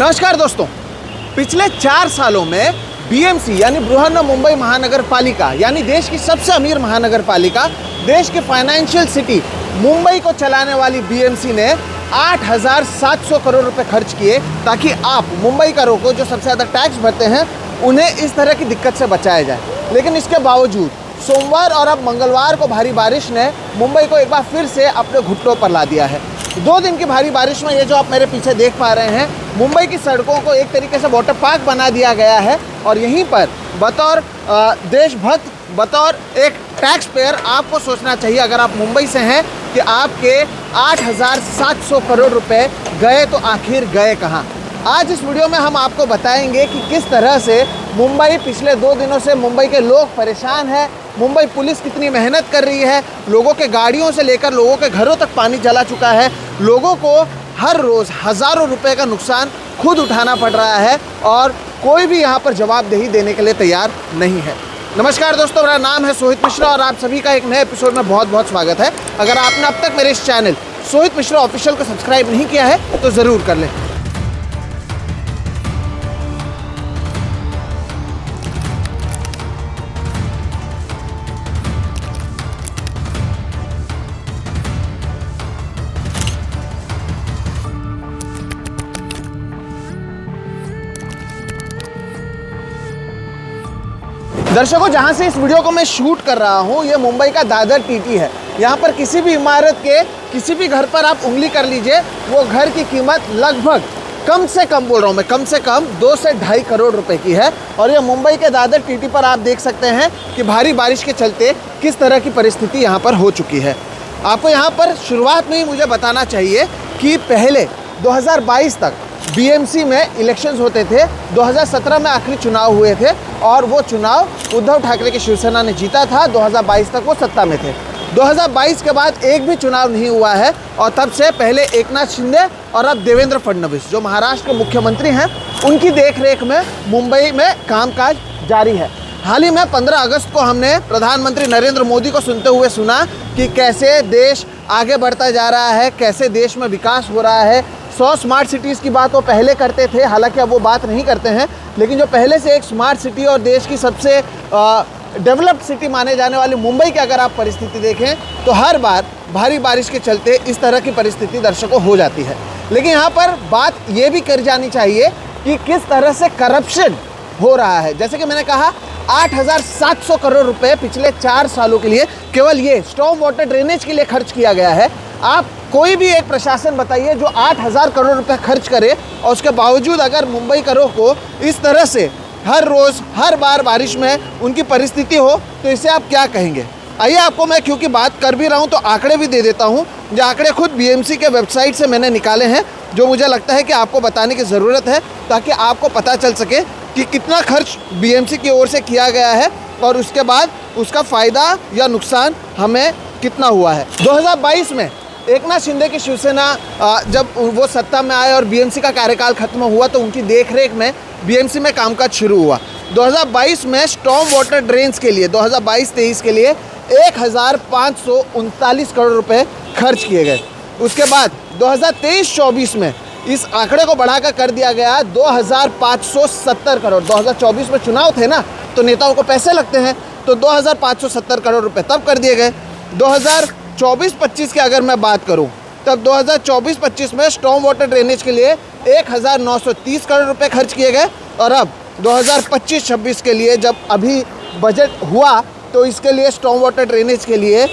नमस्कार दोस्तों, पिछले 4 सालों में बीएमसी यानी बृहन्मुंबई महानगर पालिका यानी देश की सबसे अमीर महानगर पालिका, देश की फाइनेंशियल सिटी मुंबई को चलाने वाली बीएमसी ने 8,700 करोड़ रुपए खर्च किए ताकि आप मुंबईकरों को जो सबसे ज़्यादा टैक्स भरते हैं उन्हें इस तरह की दिक्कत से बचाया जाए। लेकिन इसके बावजूद सोमवार और अब मंगलवार को भारी बारिश ने मुंबई को एक बार फिर से अपने घुटनों पर ला दिया है। 2 दिन की भारी बारिश में ये जो आप मेरे पीछे देख पा रहे हैं, मुंबई की सड़कों को एक तरीके से वाटर पार्क बना दिया गया है। और यहीं पर बतौर देशभक्त, बतौर एक टैक्स पेयर आपको सोचना चाहिए, अगर आप मुंबई से हैं, कि आपके 8,700 करोड़ रुपए गए तो आखिर गए कहाँ। आज इस वीडियो में हम आपको बताएंगे कि किस तरह से मुंबई पिछले 2 दिनों से मुंबई के लोग परेशान हैं, मुंबई पुलिस कितनी मेहनत कर रही है, लोगों के गाड़ियों से लेकर लोगों के घरों तक पानी चला चुका है, लोगों को हर रोज़ हज़ारों रुपए का नुकसान खुद उठाना पड़ रहा है और कोई भी यहाँ पर जवाबदेही देने के लिए तैयार नहीं है। नमस्कार दोस्तों, मेरा नाम है सोहित मिश्रा और आप सभी का एक नए एपिसोड में बहुत बहुत स्वागत है। अगर आपने अब तक मेरे इस चैनल सोहित मिश्रा ऑफिशियल को सब्सक्राइब नहीं किया है तो ज़रूर कर लें। दर्शकों, जहां से इस वीडियो को मैं शूट कर रहा हूं, ये मुंबई का दादर टीटी है। यहां पर किसी भी इमारत के किसी भी घर पर आप उंगली कर लीजिए, वो घर की कीमत लगभग कम से कम, बोल रहा हूं मैं, कम से कम 2 से 2.5 करोड़ रुपए की है। और ये मुंबई के दादर टीटी पर आप देख सकते हैं कि भारी बारिश के चलते किस तरह की परिस्थिति यहाँ पर हो चुकी है। आपको यहाँ पर शुरुआत में ही मुझे बताना चाहिए कि पहले 2022 तक बीएमसी में इलेक्शंस होते थे। 2017 में आखिरी चुनाव हुए थे और वो चुनाव उद्धव ठाकरे की शिवसेना ने जीता था। 2022 तक वो सत्ता में थे। 2022 के बाद एक भी चुनाव नहीं हुआ है और तब से पहले एकनाथ शिंदे और अब देवेंद्र फडणवीस जो महाराष्ट्र के मुख्यमंत्री हैं, उनकी देखरेख में मुंबई में कामकाज जारी है। हाल ही में 15 अगस्त को हमने प्रधानमंत्री नरेंद्र मोदी को सुनते हुए सुना कि कैसे देश आगे बढ़ता जा रहा है, कैसे देश में विकास हो रहा है। 100 स्मार्ट सिटीज़ की बात वो पहले करते थे, हालांकि अब वो बात नहीं करते हैं, लेकिन जो पहले से एक स्मार्ट सिटी और देश की सबसे डेवलप्ड सिटी माने जाने वाली मुंबई की अगर आप परिस्थिति देखें तो हर बार भारी बारिश के चलते इस तरह की परिस्थिति दर्शकों हो जाती है। लेकिन यहाँ पर बात ये भी कर जानी चाहिए कि किस तरह से करप्शन हो रहा है। जैसे कि मैंने कहा, 8,700 करोड़ रुपए पिछले 4 सालों के लिए केवल ये स्टॉर्म वाटर ड्रेनेज के लिए खर्च किया गया है। आप कोई भी एक प्रशासन बताइए जो 8,000 करोड़ रुपए खर्च करे और उसके बावजूद अगर मुंबईकरों को इस तरह से हर रोज़ हर बार बारिश में उनकी परिस्थिति हो, तो इसे आप क्या कहेंगे। आइए आपको मैं, क्योंकि बात कर भी रहा हूँ, तो आंकड़े भी दे देता हूँ। जो आंकड़े खुद बीएमसी के वेबसाइट से मैंने निकाले हैं, जो मुझे लगता है कि आपको बताने की ज़रूरत है ताकि आपको पता चल सके कि कितना खर्च बीएमसी की ओर से किया गया है और उसके बाद उसका फ़ायदा या नुकसान हमें कितना हुआ है। 2022 में एकनाथ शिंदे की शिवसेना जब वो सत्ता में आए और बीएमसी का कार्यकाल खत्म हुआ तो उनकी देखरेख में बीएमसी में कामकाज शुरू हुआ। 2022 में स्टॉर्म वाटर ड्रेन्स के लिए 2022-23 के लिए 1,539 करोड़ रुपए खर्च किए गए। उसके बाद 2023-24 में इस आंकड़े को बढ़ाकर कर दिया गया 2,570 करोड़। 2024 में चुनाव थे ना, तो नेताओं को पैसे लगते हैं, तो 2,570 करोड़ रुपए तब कर दिए गए। 2024-25 की अगर मैं बात करूं, तब 2024-25 में स्टॉर्म वाटर ड्रेनेज के लिए 1,930 करोड़ रुपए खर्च किए गए और अब 2025-26 के लिए जब अभी बजट हुआ तो इसके लिए स्टॉर्म वाटर ड्रेनेज के लिए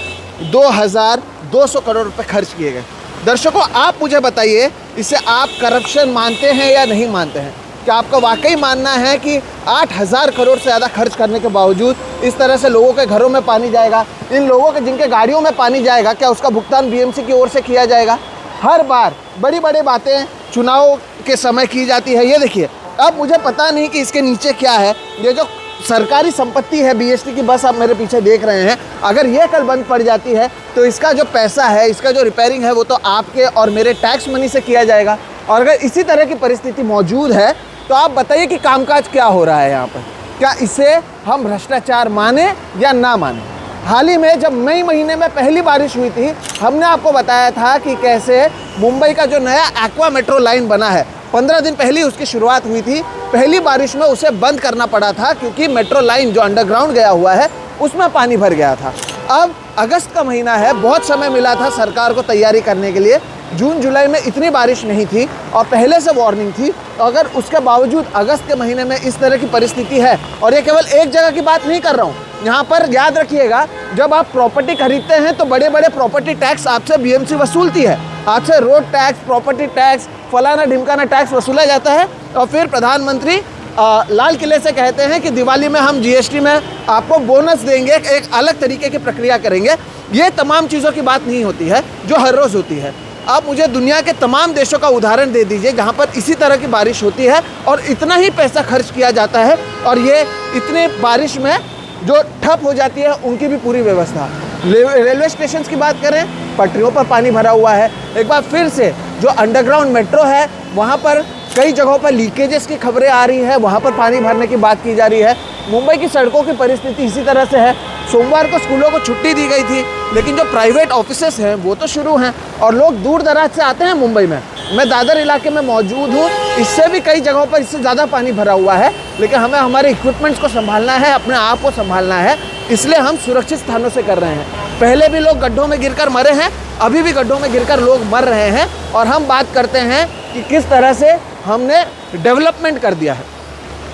2,200 करोड़ रुपए खर्च किए गए। दर्शकों, आप मुझे बताइए, इसे आप करप्शन मानते हैं या नहीं मानते हैं? क्या आपका वाकई मानना है कि 8,000 करोड़ से ज़्यादा खर्च करने के बावजूद इस तरह से लोगों के घरों में पानी जाएगा, इन लोगों के जिनके गाड़ियों में पानी जाएगा, क्या उसका भुगतान बीएमसी की ओर से किया जाएगा? हर बार बड़ी बड़ी बातें चुनाव के समय की जाती है। ये देखिए, अब मुझे पता नहीं कि इसके नीचे क्या है। ये जो सरकारी संपत्ति है, बीएसटी की बस आप मेरे पीछे देख रहे हैं, अगर ये कल बंद पड़ जाती है तो इसका जो पैसा है, इसका जो रिपेयरिंग है, वो तो आपके और मेरे टैक्स मनी से किया जाएगा। और अगर इसी तरह की परिस्थिति मौजूद है तो आप बताइए कि कामकाज क्या हो रहा है यहाँ पर। क्या इसे हम भ्रष्टाचार माने या ना माने? हाल ही में जब मई महीने में पहली बारिश हुई थी, हमने आपको बताया था कि कैसे मुंबई का जो नया एक्वा मेट्रो लाइन बना है 15 दिन पहले उसकी शुरुआत हुई थी। पहली बारिश में उसे बंद करना पड़ा था क्योंकि मेट्रो लाइन जो अंडरग्राउंड गया हुआ है उसमें पानी भर गया था। अब अगस्त का महीना है, बहुत समय मिला था सरकार को तैयारी करने के लिए। जून जुलाई में इतनी बारिश नहीं थी और पहले से वार्निंग थी, तो अगर उसके बावजूद अगस्त के महीने में इस तरह की परिस्थिति है, और ये केवल एक जगह की बात नहीं कर रहा हूँ, यहाँ पर याद रखिएगा, जब आप प्रॉपर्टी खरीदते हैं तो बड़े बड़े प्रॉपर्टी टैक्स आपसे बीएमसी वसूलती है। आपसे रोड टैक्स, प्रॉपर्टी टैक्स, फलाना ढिमकाना टैक्स वसूला जाता है और फिर प्रधानमंत्री लाल किले से कहते हैं कि दिवाली में हम जीएसटी में आपको बोनस देंगे, एक अलग तरीके की प्रक्रिया करेंगे। ये तमाम चीज़ों की बात नहीं होती है जो हर रोज़ होती है। आप मुझे दुनिया के तमाम देशों का उदाहरण दे दीजिए जहाँ पर इसी तरह की बारिश होती है और इतना ही पैसा खर्च किया जाता है और ये इतने बारिश में जो ठप हो जाती है उनकी भी पूरी व्यवस्था। रेलवे स्टेशन की बात करें, पटरियों पर पानी भरा हुआ है। एक बार फिर से जो अंडरग्राउंड मेट्रो है वहाँ पर कई जगहों पर लीकेजेस की खबरें आ रही है, वहाँ पर पानी भरने की बात की जा रही है। मुंबई की सड़कों की परिस्थिति इसी तरह से है। सोमवार को स्कूलों को छुट्टी दी गई थी, लेकिन जो प्राइवेट ऑफिसेस हैं वो तो शुरू हैं और लोग दूर दराज से आते हैं मुंबई में। मैं दादर इलाके में मौजूद हूँ, इससे भी कई जगहों पर इससे ज़्यादा पानी भरा हुआ है, लेकिन हमें हमारे इक्विपमेंट्स को संभालना है, अपने आप को संभालना है, इसलिए हम सुरक्षित स्थानों से कर रहे हैं। पहले भी लोग गड्ढों में गिरकर मरे हैं, अभी भी गड्ढों में गिरकर लोग मर रहे हैं और हम बात करते हैं कि किस तरह से हमने डेवलपमेंट कर दिया है।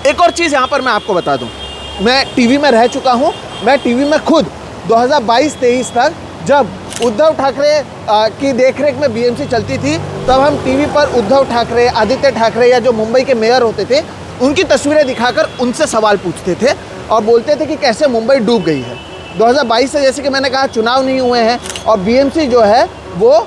एक और चीज़ यहाँ पर मैं आपको बता दूँ, मैं टीवी में रह चुका हूँ। मैं टीवी में खुद 2022-23 तक जब उद्धव ठाकरे की देखरेख में बीएमसी चलती थी, तब हम टीवी पर उद्धव ठाकरे, आदित्य ठाकरे या जो मुंबई के मेयर होते थे उनकी तस्वीरें दिखाकर उनसे सवाल पूछते थे और बोलते थे कि कैसे मुंबई डूब गई है। 2022 से, जैसे कि मैंने कहा, चुनाव नहीं हुए हैं और बीएमसी जो है वो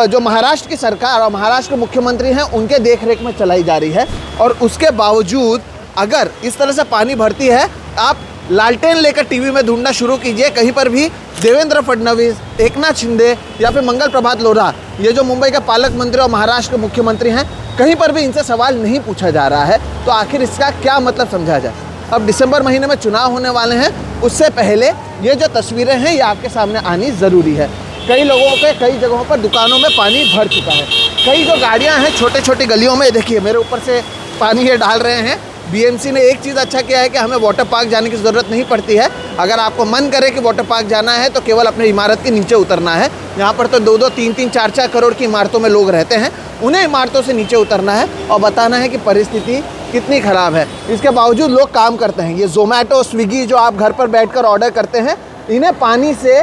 जो महाराष्ट्र की सरकार और महाराष्ट्र के मुख्यमंत्री हैं उनके देखरेख में चलाई जा रही है। और उसके बावजूद अगर इस तरह से पानी भरती है, आप लालटेन लेकर टीवी में ढूंढना शुरू कीजिए, कहीं पर भी देवेंद्र फडणवीस, एकनाथ शिंदे या फिर मंगल प्रभात लोढ़ा, ये जो मुंबई के पालक मंत्री और महाराष्ट्र के मुख्यमंत्री हैं, कहीं पर भी इनसे सवाल नहीं पूछा जा रहा है। तो आखिर इसका क्या मतलब समझा जाए। अब दिसंबर महीने में चुनाव होने वाले हैं, उससे पहले ये जो तस्वीरें हैं ये आपके सामने आनी ज़रूरी है। कई लोगों के कई जगहों पर दुकानों में पानी भर चुका है। कई जो गाड़ियाँ हैं छोटे छोटी गलियों में, देखिए मेरे ऊपर से पानी ये डाल रहे हैं। बीएमसी ने एक चीज़ अच्छा किया है कि हमें वाटर पार्क जाने की ज़रूरत नहीं पड़ती है। अगर आपको मन करे कि वाटर पार्क जाना है तो केवल अपनी इमारत के नीचे उतरना है। यहाँ पर तो 2-2, 3-3, 4-4 करोड़ की इमारतों में लोग रहते हैं, उन्हें इमारतों से नीचे उतरना है और बताना है कि परिस्थिति कितनी ख़राब है। इसके बावजूद लोग काम करते हैं। ये ज़ोमैटो, स्विगी जो आप घर पर बैठकर ऑर्डर करते हैं, इन्हें पानी से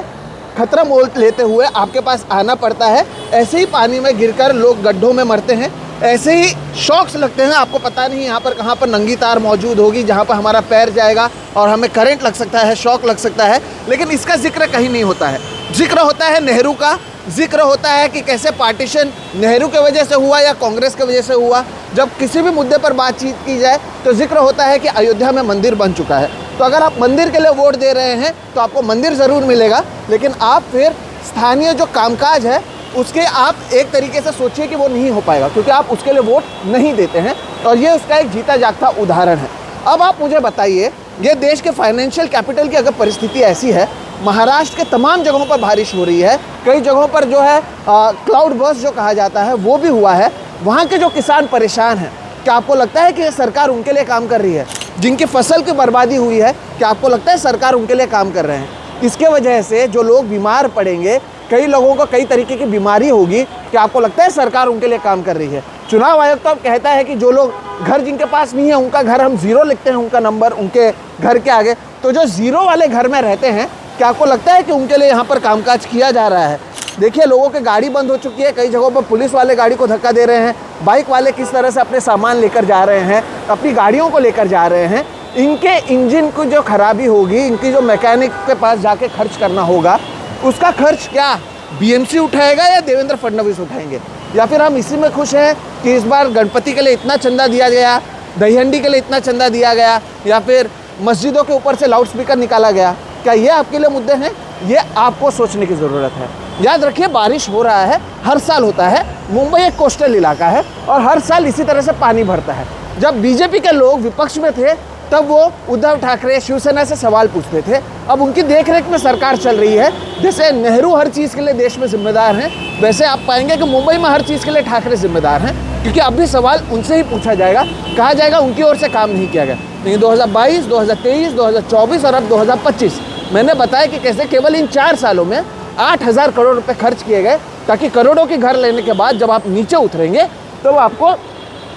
खतरा मोल लेते हुए आपके पास आना पड़ता है। ऐसे ही पानी में गिरकर लोग गड्ढों में मरते हैं, ऐसे ही शॉक्स लगते हैं। आपको पता नहीं यहाँ पर कहाँ पर नंगी तार मौजूद होगी जहाँ पर हमारा पैर जाएगा और हमें करंट लग सकता है, शॉक लग सकता है, लेकिन इसका जिक्र कहीं नहीं होता है। जिक्र होता है नेहरू का, जिक्र होता है कि कैसे पार्टीशन नेहरू के वजह से हुआ या कांग्रेस के वजह से हुआ। जब किसी भी मुद्दे पर बातचीत की जाए तो जिक्र होता है कि अयोध्या में मंदिर बन चुका है। तो अगर आप मंदिर के लिए वोट दे रहे हैं तो आपको मंदिर ज़रूर मिलेगा, लेकिन आप फिर स्थानीय जो कामकाज है उसके आप एक तरीके से सोचिए कि वो नहीं हो पाएगा, क्योंकि आप उसके लिए वोट नहीं देते हैं और ये उसका एक जीता जागता उदाहरण है। अब आप मुझे बताइए, ये देश के फाइनेंशियल कैपिटल की अगर परिस्थिति ऐसी है, महाराष्ट्र के तमाम जगहों पर बारिश हो रही है, कई जगहों पर जो है क्लाउड बर्स्ट जो कहा जाता है वो भी हुआ है, वहाँ के जो किसान परेशान हैं, क्या आपको लगता है कि ये सरकार उनके लिए काम कर रही है? जिनकी फसल की बर्बादी हुई है, क्या आपको लगता है सरकार उनके लिए काम कर रहे हैं? इसके वजह से जो लोग बीमार पड़ेंगे, कई लोगों को कई तरीके की बीमारी होगी, क्या आपको लगता है सरकार उनके लिए काम कर रही है? चुनाव आयोग तो अब कहता है कि जो लोग घर जिनके पास नहीं है उनका घर हम 0 लिखते हैं, उनका नंबर उनके घर के आगे। तो जो 0 वाले घर में रहते हैं, क्या आपको लगता है कि उनके लिए यहाँ पर कामकाज किया जा रहा है? देखिए, लोगों की गाड़ी बंद हो चुकी है, कई जगहों पर पुलिस वाले गाड़ी को धक्का दे रहे हैं, बाइक वाले किस तरह से अपने सामान लेकर जा रहे हैं, अपनी गाड़ियों को लेकर जा रहे हैं। इनके इंजन को जो खराबी होगी, इनकी जो मैकेनिक के पास जाके खर्च करना होगा, उसका खर्च क्या बीएमसी उठाएगा या देवेंद्र फडणवीस उठाएंगे? या फिर हम इसी में खुश हैं कि इस बार गणपति के लिए इतना चंदा दिया गया, दहीहंडी के लिए इतना चंदा दिया गया, या फिर मस्जिदों के ऊपर से लाउड स्पीकर निकाला गया? क्या ये आपके लिए मुद्दे हैं? ये आपको सोचने की ज़रूरत है। याद रखिए, बारिश हो रहा है, हर साल होता है। मुंबई एक कोस्टल इलाका है और हर साल इसी तरह से पानी भरता है। जब बीजेपी के लोग विपक्ष में थे तब वो उद्धव ठाकरे, शिवसेना से सवाल पूछते थे। अब उनकी देखरेख में सरकार चल रही है। जैसे नेहरू हर चीज़ के लिए देश में जिम्मेदार हैं, वैसे आप पाएंगे कि मुंबई में हर चीज़ के लिए ठाकरे जिम्मेदार हैं। क्योंकि अब भी सवाल उनसे ही पूछा जाएगा, कहा जाएगा उनकी ओर से काम नहीं किया गया। लेकिन 2022, 2023, 2024 और अब 2025 मैंने बताया कि कैसे केवल इन 4 सालों में 8,000 करोड़ रुपए खर्च किए गए, ताकि करोड़ों के घर लेने के बाद जब आप नीचे उतरेंगे तो आपको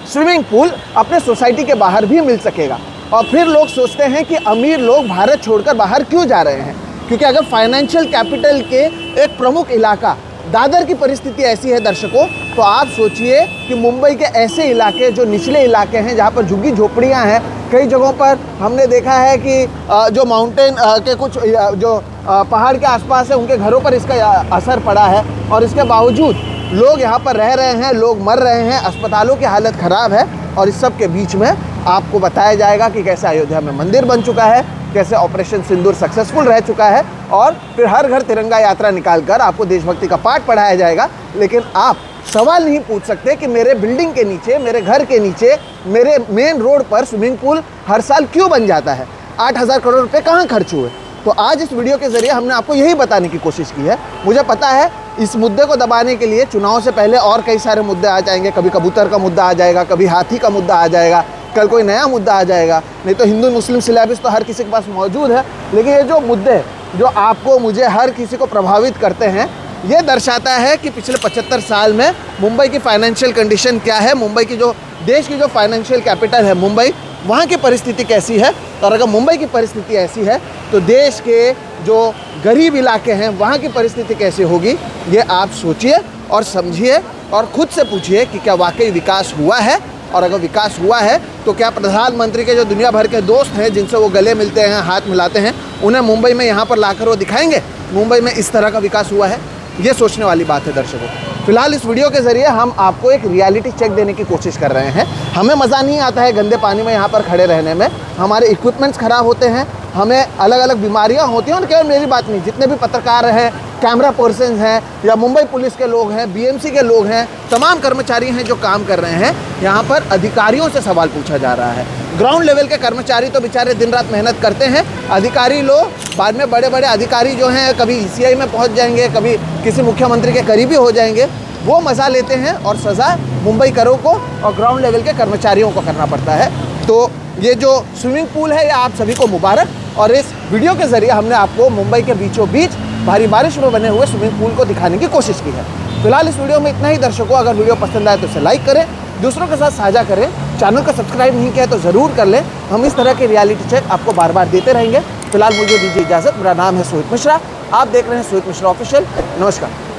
स्विमिंग पूल अपने सोसाइटी के बाहर भी मिल सकेगा। और फिर लोग सोचते हैं कि अमीर लोग भारत छोड़कर बाहर क्यों जा रहे हैं, क्योंकि अगर फाइनेंशियल कैपिटल के एक प्रमुख इलाका दादर की परिस्थिति ऐसी है दर्शकों, तो आप सोचिए कि मुंबई के ऐसे इलाके जो निचले इलाके हैं, जहाँ पर झुग्गी झोपड़ियाँ हैं, कई जगहों पर हमने देखा है कि जो माउंटेन के कुछ जो पहाड़ के आसपास है उनके घरों पर इसका असर पड़ा है, और इसके बावजूद लोग यहाँ पर रह रहे हैं, लोग मर रहे हैं, अस्पतालों की हालत ख़राब है। और इस सब के बीच में आपको बताया जाएगा कि कैसे अयोध्या में मंदिर बन चुका है, कैसे ऑपरेशन सिंदूर सक्सेसफुल रह चुका है, और फिर हर घर तिरंगा यात्रा निकालकर आपको देशभक्ति का पाठ पढ़ाया जाएगा। लेकिन आप सवाल नहीं पूछ सकते कि मेरे बिल्डिंग के नीचे, मेरे घर के नीचे, मेरे मेन रोड पर स्विमिंग पूल हर साल क्यों बन जाता है, 8,000 करोड़ रुपए कहाँ खर्च हुए। तो आज इस वीडियो के ज़रिए हमने आपको यही बताने की कोशिश की है। मुझे पता है इस मुद्दे को दबाने के लिए चुनाव से पहले और कई सारे मुद्दे आ जाएंगे, कभी कबूतर का मुद्दा आ जाएगा, कभी हाथी का मुद्दा आ जाएगा, कल कोई नया मुद्दा आ जाएगा, नहीं तो हिंदू मुस्लिम सिलेबस तो हर किसी के पास मौजूद है। लेकिन ये जो मुद्दे जो आपको, मुझे, हर किसी को प्रभावित करते हैं, ये दर्शाता है कि पिछले 75 साल में मुंबई की फाइनेंशियल कंडीशन क्या है, मुंबई की जो देश की जो फाइनेंशियल कैपिटल है मुंबई, वहाँ की परिस्थिति कैसी है। और अगर मुंबई की परिस्थिति ऐसी है तो देश के जो गरीब इलाके हैं वहाँ की परिस्थिति कैसे होगी, ये आप सोचिए और समझिए और ख़ुद से पूछिए कि क्या वाकई विकास हुआ है। और अगर विकास हुआ है तो क्या प्रधानमंत्री के जो दुनिया भर के दोस्त हैं जिनसे वो गले मिलते हैं, हाथ मिलाते हैं, उन्हें मुंबई में यहाँ पर लाकर वो दिखाएंगे मुंबई में इस तरह का विकास हुआ है। ये सोचने वाली बात है दर्शकों। फिलहाल इस वीडियो के ज़रिए हम आपको एक रियलिटी चेक देने की कोशिश कर रहे हैं। हमें मज़ा नहीं आता है गंदे पानी में यहाँ पर खड़े रहने में, हमारे इक्विपमेंट्स ख़राब होते हैं, हमें अलग अलग बीमारियाँ होती हैं। और केवल मेरी बात नहीं, जितने भी पत्रकार हैं, कैमरा पर्सन्स हैं, या मुंबई पुलिस के लोग हैं, बीएमसी के लोग हैं, तमाम कर्मचारी हैं जो काम कर रहे हैं, यहाँ पर अधिकारियों से सवाल पूछा जा रहा है। ग्राउंड लेवल के कर्मचारी तो बेचारे दिन रात मेहनत करते हैं, अधिकारी लोग बाद में बड़े बड़े अधिकारी जो हैं कभी ECI में पहुँच जाएंगे, कभी किसी मुख्यमंत्री के करीबी हो जाएंगे, वो मज़ा लेते हैं और सज़ा मुंबई करों को और ग्राउंड लेवल के कर्मचारियों को करना पड़ता है। तो ये जो स्विमिंग पूल है ये आप सभी को मुबारक। और इस वीडियो के ज़रिए हमने आपको मुंबई के बीचों बीच भारी बारिश में बने हुए स्विमिंग पूल को दिखाने की कोशिश की है। फिलहाल इस वीडियो में इतना ही दर्शकों। अगर वीडियो पसंद आए तो इसे लाइक करें, दूसरों के साथ साझा करें, चैनल को सब्सक्राइब नहीं किया तो ज़रूर कर लें। हम इस तरह के रियलिटी चेक आपको बार बार देते रहेंगे। फिलहाल मुझे दीजिए इजाज़त। मेरा नाम है सोहित मिश्रा, आप देख रहे हैं सोहित मिश्रा ऑफिशियल। नमस्कार।